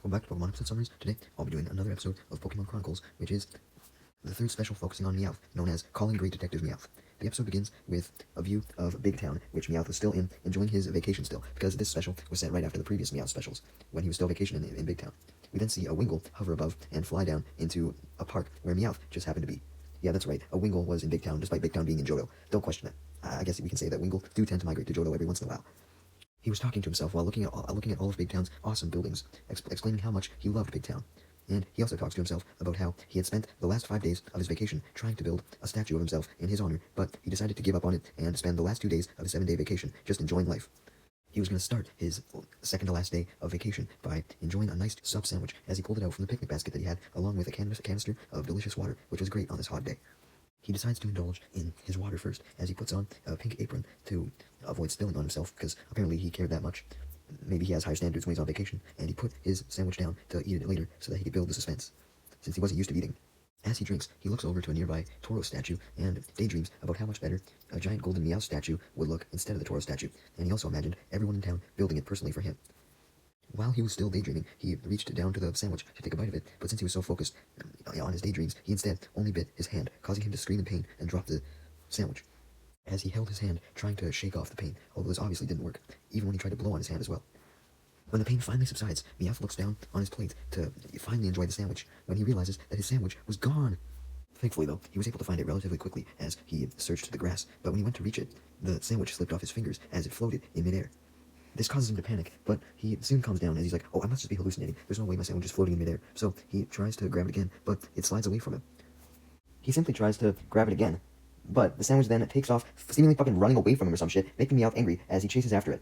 Welcome back to Pokemon episode summaries. Today, I'll be doing another episode of Pokemon Chronicles, which is the third special focusing on Meowth, known as Calling Great Detective Meowth. The episode begins with a view of Big Town, which Meowth was still in, enjoying his vacation still, because this special was set right after the previous Meowth specials, when he was still vacationing in Big Town. We then see a Wingull hover above and fly down into a park where Meowth just happened to be. Yeah, that's right, a Wingull was in Big Town, despite Big Town being in Johto. Don't question it. I guess we can say that Wingull do tend to migrate to Johto every once in a while. He was talking to himself while looking at all of Big Town's awesome buildings, explaining how much he loved Big Town. And he also talks to himself about how he had spent the last 5 days of his vacation trying to build a statue of himself in his honor, but he decided to give up on it and spend the last 2 days of his 7-day vacation just enjoying life. He was going to start his second to last day of vacation by enjoying a nice sub sandwich as he pulled it out from the picnic basket that he had, along with a canister of delicious water, which was great on this hot day. He decides to indulge in his water first, as he puts on a pink apron to avoid spilling on himself, because apparently he cared that much. Maybe he has higher standards when he's on vacation, and he put his sandwich down to eat it later so that he could build the suspense, since he wasn't used to eating. As he drinks, he looks over to a nearby Tauros statue and daydreams about how much better a giant golden Meowth statue would look instead of the Tauros statue, and he also imagined everyone in town building it personally for him. While he was still daydreaming, he reached down to the sandwich to take a bite of it, but since he was so focused on his daydreams, he instead only bit his hand, causing him to scream in pain and drop the sandwich. As he held his hand, trying to shake off the pain, although this obviously didn't work, even when he tried to blow on his hand as well. When the pain finally subsides, Meowth looks down on his plate to finally enjoy the sandwich, when he realizes that his sandwich was gone. Thankfully, though, he was able to find it relatively quickly as he searched the grass, but when he went to reach it, the sandwich slipped off his fingers as it floated in midair. This causes him to panic, but he soon calms down as he's like, oh, I must just be hallucinating. There's no way my sandwich is floating in midair. So he tries to grab it again, but it slides away from him. He simply tries to grab it again, but the sandwich then takes off, seemingly fucking running away from him or some shit, making Meowth angry as he chases after it.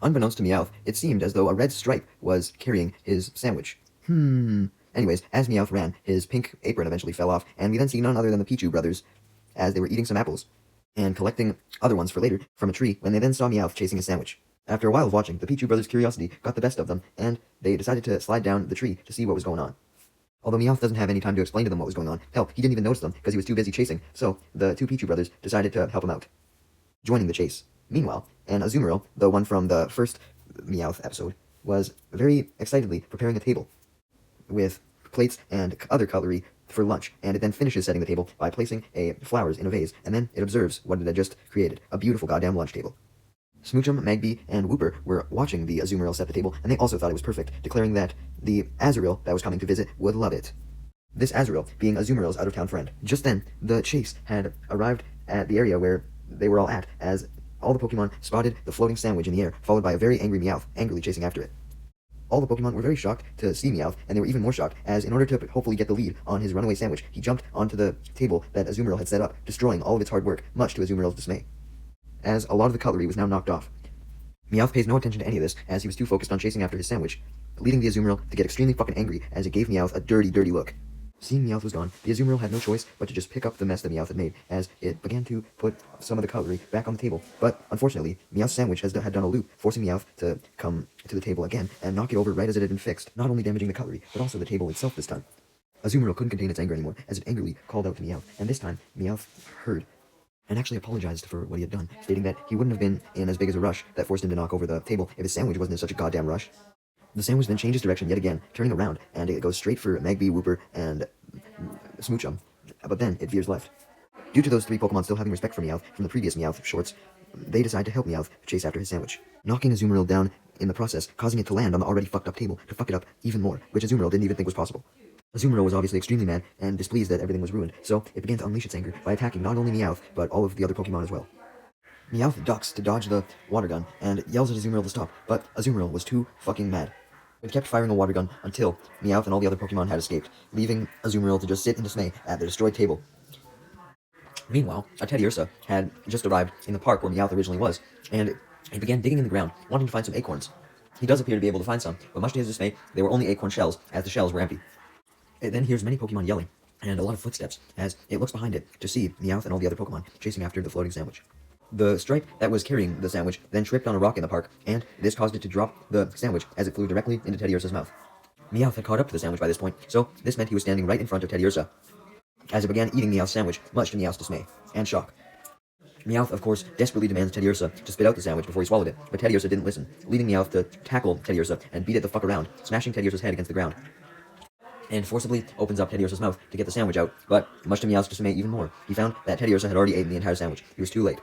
Unbeknownst to Meowth, it seemed as though a red stripe was carrying his sandwich. Anyways, as Meowth ran, his pink apron eventually fell off, and we then see none other than the Pichu brothers as they were eating some apples and collecting other ones for later from a tree when they then saw Meowth chasing his sandwich. After a while of watching, the Pichu brothers' curiosity got the best of them, and they decided to slide down the tree to see what was going on. Although Meowth doesn't have any time to explain to them what was going on, hell, he didn't even notice them because he was too busy chasing, so the two Pichu brothers decided to help him out, joining the chase. Meanwhile, an Azumarill, the one from the first Meowth episode, was very excitedly preparing a table with plates and other cutlery for lunch, and it then finishes setting the table by placing flowers in a vase, and then it observes what it had just created, a beautiful goddamn lunch table. Smoochum, Magby, and Wooper were watching the Azumarill set the table, and they also thought it was perfect, declaring that the Azurill that was coming to visit would love it. This Azurill being Azumarill's out-of-town friend. Just then, the chase had arrived at the area where they were all at, as all the Pokemon spotted the floating sandwich in the air, followed by a very angry Meowth, angrily chasing after it. All the Pokemon were very shocked to see Meowth, and they were even more shocked, as in order to hopefully get the lead on his runaway sandwich, he jumped onto the table that Azumarill had set up, destroying all of its hard work, much to Azumarill's dismay, as a lot of the cutlery was now knocked off. Meowth pays no attention to any of this, as he was too focused on chasing after his sandwich, leading the Azumarill to get extremely fucking angry, as it gave Meowth a dirty, dirty look. Seeing Meowth was gone, the Azumarill had no choice but to just pick up the mess that Meowth had made, as it began to put some of the cutlery back on the table. But, unfortunately, Meowth's sandwich had done a loop, forcing Meowth to come to the table again and knock it over right as it had been fixed, not only damaging the cutlery, but also the table itself this time. Azumarill couldn't contain its anger anymore, as it angrily called out to Meowth, and this time, Meowth heard and actually apologized for what he had done, stating that he wouldn't have been in as big as a rush that forced him to knock over the table if his sandwich wasn't in such a goddamn rush. The sandwich then changes direction yet again, turning around, and it goes straight for Magby, Wooper, and Smoochum, but then it veers left. Due to those three Pokemon still having respect for Meowth from the previous Meowth shorts, they decide to help Meowth chase after his sandwich, knocking Azumarill down in the process, causing it to land on the already fucked up table to fuck it up even more, which Azumarill didn't even think was possible. Azumarill was obviously extremely mad and displeased that everything was ruined, so it began to unleash its anger by attacking not only Meowth, but all of the other Pokemon as well. Meowth ducks to dodge the water gun and yells at Azumarill to stop, but Azumarill was too fucking mad. It kept firing a water gun until Meowth and all the other Pokemon had escaped, leaving Azumarill to just sit in dismay at the destroyed table. Meanwhile, a Teddiursa had just arrived in the park where Meowth originally was, and he began digging in the ground, wanting to find some acorns. He does appear to be able to find some, but much to his dismay, they were only acorn shells, as the shells were empty. It then hears many Pokemon yelling, and a lot of footsteps, as it looks behind it to see Meowth and all the other Pokemon chasing after the floating sandwich. The stripe that was carrying the sandwich then tripped on a rock in the park, and this caused it to drop the sandwich as it flew directly into Teddiursa's mouth. Meowth had caught up to the sandwich by this point, so this meant he was standing right in front of Teddiursa, as it began eating Meowth's sandwich, much to Meowth's dismay and shock. Meowth, of course, desperately demands Teddiursa to spit out the sandwich before he swallowed it, but Teddiursa didn't listen, leading Meowth to tackle Teddiursa and beat it the fuck around, smashing Teddiursa's head against the ground, and forcibly opens up Teddiursa's mouth to get the sandwich out, but much to Meowth's dismay even more, he found that Teddiursa had already eaten the entire sandwich. He was too late.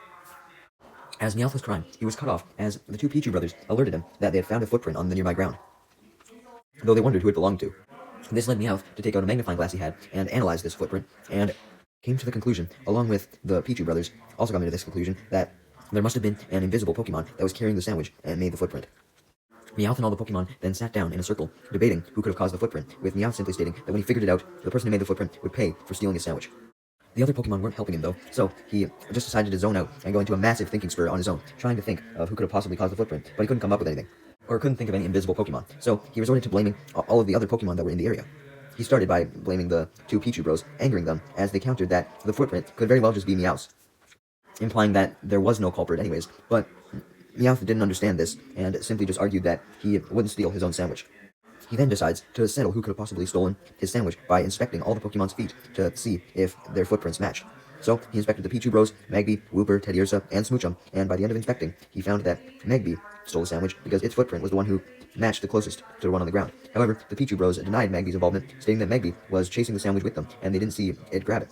As Meowth was crying, he was cut off as the two Pichu brothers alerted him that they had found a footprint on the nearby ground, though they wondered who it belonged to. This led Meowth to take out a magnifying glass he had and analyze this footprint, and came to the conclusion, along with the Pichu brothers, also coming to this conclusion, that there must have been an invisible Pokemon that was carrying the sandwich and made the footprint. Meowth and all the Pokemon then sat down in a circle, debating who could have caused the footprint, with Meowth simply stating that when he figured it out, the person who made the footprint would pay for stealing his sandwich. The other Pokemon weren't helping him though, so he just decided to zone out and go into a massive thinking spur on his own, trying to think of who could have possibly caused the footprint, but he couldn't come up with anything, or couldn't think of any invisible Pokemon, so he resorted to blaming all of the other Pokemon that were in the area. He started by blaming the two Pichu Bros, angering them as they countered that the footprint could very well just be Meowth's, implying that there was no culprit anyways, but Meowth didn't understand this, and simply just argued that he wouldn't steal his own sandwich. He then decides to settle who could have possibly stolen his sandwich by inspecting all the Pokemon's feet to see if their footprints match. So he inspected the Pichu Bros, Magby, Wooper, Teddiursa, and Smoochum, and by the end of inspecting, he found that Magby stole the sandwich because its footprint was the one who matched the closest to the one on the ground. However, the Pichu Bros denied Magby's involvement, stating that Magby was chasing the sandwich with them, and they didn't see it grab it.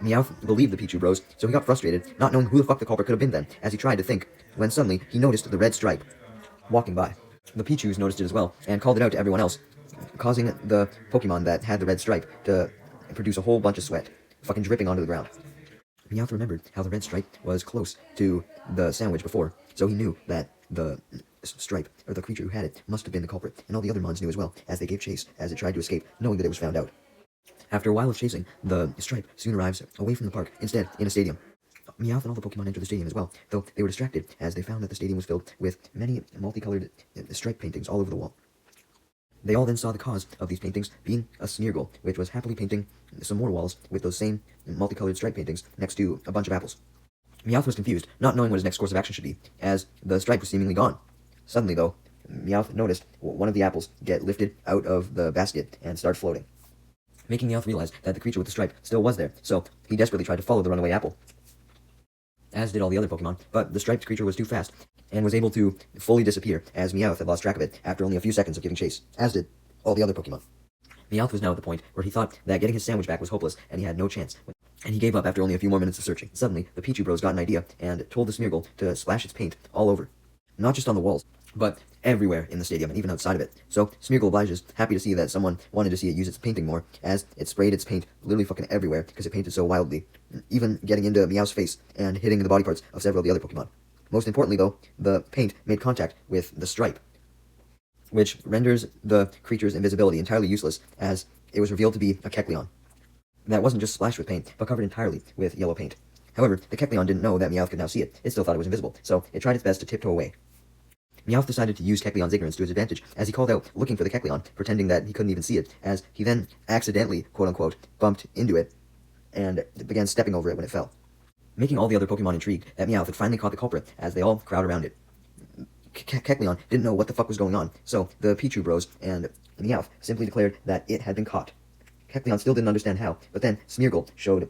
Meowth believed the Pichu Bros, so he got frustrated, not knowing who the fuck the culprit could have been then, as he tried to think, when suddenly he noticed the red stripe walking by. The Pichus noticed it as well, and called it out to everyone else, causing the Pokemon that had the red stripe to produce a whole bunch of sweat, fucking dripping onto the ground. Meowth remembered how the red stripe was close to the sandwich before, so he knew that the stripe, or the creature who had it, must have been the culprit, and all the other mons knew as well, as they gave chase as it tried to escape, knowing that it was found out. After a while of chasing, the stripe soon arrives away from the park, instead in a stadium. Meowth and all the Pokemon entered the stadium as well, though they were distracted as they found that the stadium was filled with many multicolored stripe paintings all over the wall. They all then saw the cause of these paintings being a Smeargle, which was happily painting some more walls with those same multicolored stripe paintings next to a bunch of apples. Meowth was confused, not knowing what his next course of action should be, as the stripe was seemingly gone. Suddenly, though, Meowth noticed one of the apples get lifted out of the basket and start floating, making Meowth realize that the creature with the stripe still was there, so he desperately tried to follow the runaway apple, as did all the other Pokemon, but the striped creature was too fast, and was able to fully disappear, as Meowth had lost track of it after only a few seconds of giving chase, as did all the other Pokemon. Meowth was now at the point where he thought that getting his sandwich back was hopeless, and he had no chance, and he gave up after only a few more minutes of searching. Suddenly, the Pichu Bros got an idea, and told the Smeargle to splash its paint all over, not just on the walls, but everywhere in the stadium, and even outside of it. So Smeargle obliges, happy to see that someone wanted to see it use its painting more, as it sprayed its paint literally fucking everywhere, because it painted so wildly, even getting into Meowth's face, and hitting the body parts of several of the other Pokemon. Most importantly, though, the paint made contact with the stripe, which renders the creature's invisibility entirely useless, as it was revealed to be a Kecleon that wasn't just splashed with paint, but covered entirely with yellow paint. However, the Kecleon didn't know that Meowth could now see it. It still thought it was invisible, so it tried its best to tiptoe away. Meowth decided to use Kecleon's ignorance to his advantage, as he called out, looking for the Kecleon, pretending that he couldn't even see it, as he then accidentally, quote-unquote, bumped into it, and began stepping over it when it fell, making all the other Pokemon intrigued that Meowth had finally caught the culprit, as they all crowd around it. Kecleon didn't know what the fuck was going on, so the Pichu Bros and Meowth simply declared that it had been caught. Kecleon still didn't understand how, but then Smeargle showed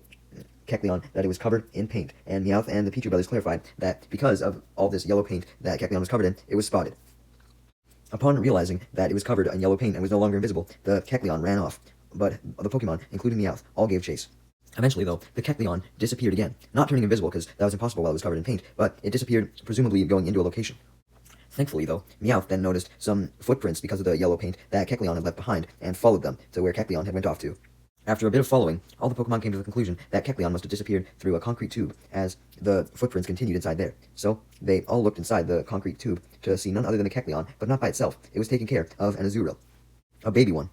Kecleon that it was covered in paint, and Meowth and the Pichu brothers clarified that because of all this yellow paint that Kecleon was covered in, it was spotted. Upon realizing that it was covered in yellow paint and was no longer invisible, the Kecleon ran off, but the Pokemon, including Meowth, all gave chase. Eventually, though, the Kecleon disappeared again, not turning invisible because that was impossible while it was covered in paint, but it disappeared, presumably going into a location. Thankfully, though, Meowth then noticed some footprints because of the yellow paint that Kecleon had left behind, and followed them to where Kecleon had went off to. After a bit of following, all the Pokemon came to the conclusion that Kecleon must have disappeared through a concrete tube, as the footprints continued inside there. So, they all looked inside the concrete tube to see none other than the Kecleon, but not by itself. It was taking care of an Azurill, a baby one.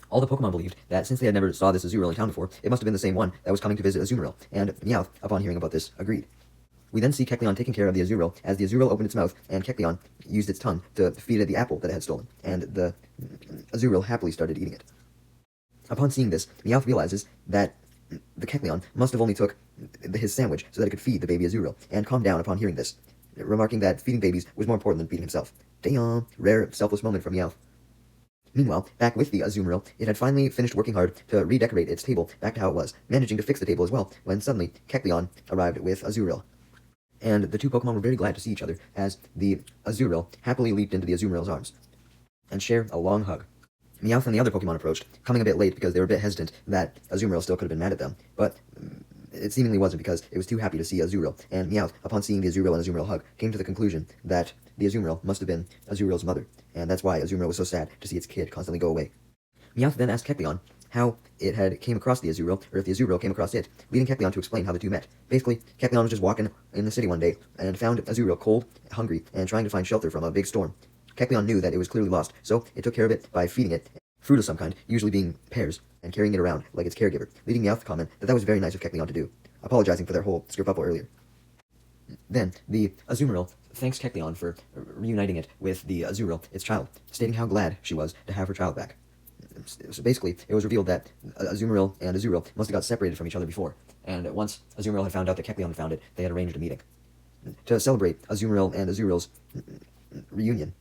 All the Pokemon believed that since they had never saw this Azurill in town before, it must have been the same one that was coming to visit Azumarill, and Meowth, upon hearing about this, agreed. We then see Kecleon taking care of the Azurill, as the Azurill opened its mouth, and Kecleon used its tongue to feed it the apple that it had stolen, and the Azurill happily started eating it. Upon seeing this, Meowth realizes that the Kecleon must have only took his sandwich so that it could feed the baby Azurill, and calmed down upon hearing this, remarking that feeding babies was more important than feeding himself. Damn, rare, selfless moment from Meowth. Meanwhile, back with the Azumarill, it had finally finished working hard to redecorate its table back to how it was, managing to fix the table as well, when suddenly Kecleon arrived with Azurill. And the two Pokemon were very glad to see each other, as the Azurill happily leaped into the Azumarill's arms and shared a long hug. Meowth and the other Pokemon approached, coming a bit late because they were a bit hesitant that Azumarill still could have been mad at them, but it seemingly wasn't because it was too happy to see Azurill, and Meowth, upon seeing the Azurill and Azumarill hug, came to the conclusion that the Azumarill must have been Azurill's mother, and that's why Azumarill was so sad to see its kid constantly go away. Meowth then asked Kecleon how it had came across the Azurill, or if the Azurill came across it, leading Kecleon to explain how the two met. Basically, Kecleon was just walking in the city one day, and found Azurill cold, hungry, and trying to find shelter from a big storm. Kecleon knew that it was clearly lost, so it took care of it by feeding it fruit of some kind, usually being pears, and carrying it around like its caregiver, leading Meowth to comment that was very nice of Kecleon to do, apologizing for their whole skerfuffle earlier. Then, the Azumarill thanks Kecleon for reuniting it with the Azurill, its child, stating how glad she was to have her child back. So basically, it was revealed that Azumarill and Azurill must have got separated from each other before, and once Azumarill had found out that Kecleon had found it, they had arranged a meeting. To celebrate Azumarill and Azurill's reunion,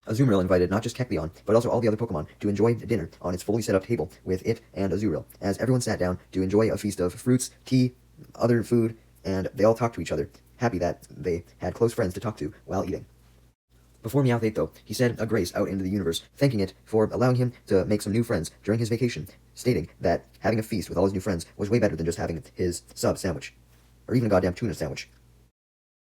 Azumarill invited not just Kecleon, but also all the other Pokemon to enjoy dinner on its fully set up table with it and Azurill, as everyone sat down to enjoy a feast of fruits, tea, other food, and they all talked to each other, happy that they had close friends to talk to while eating. Before Meowth ate, though, he said a grace out into the universe, thanking it for allowing him to make some new friends during his vacation, stating that having a feast with all his new friends was way better than just having his sub sandwich, or even a goddamn tuna sandwich.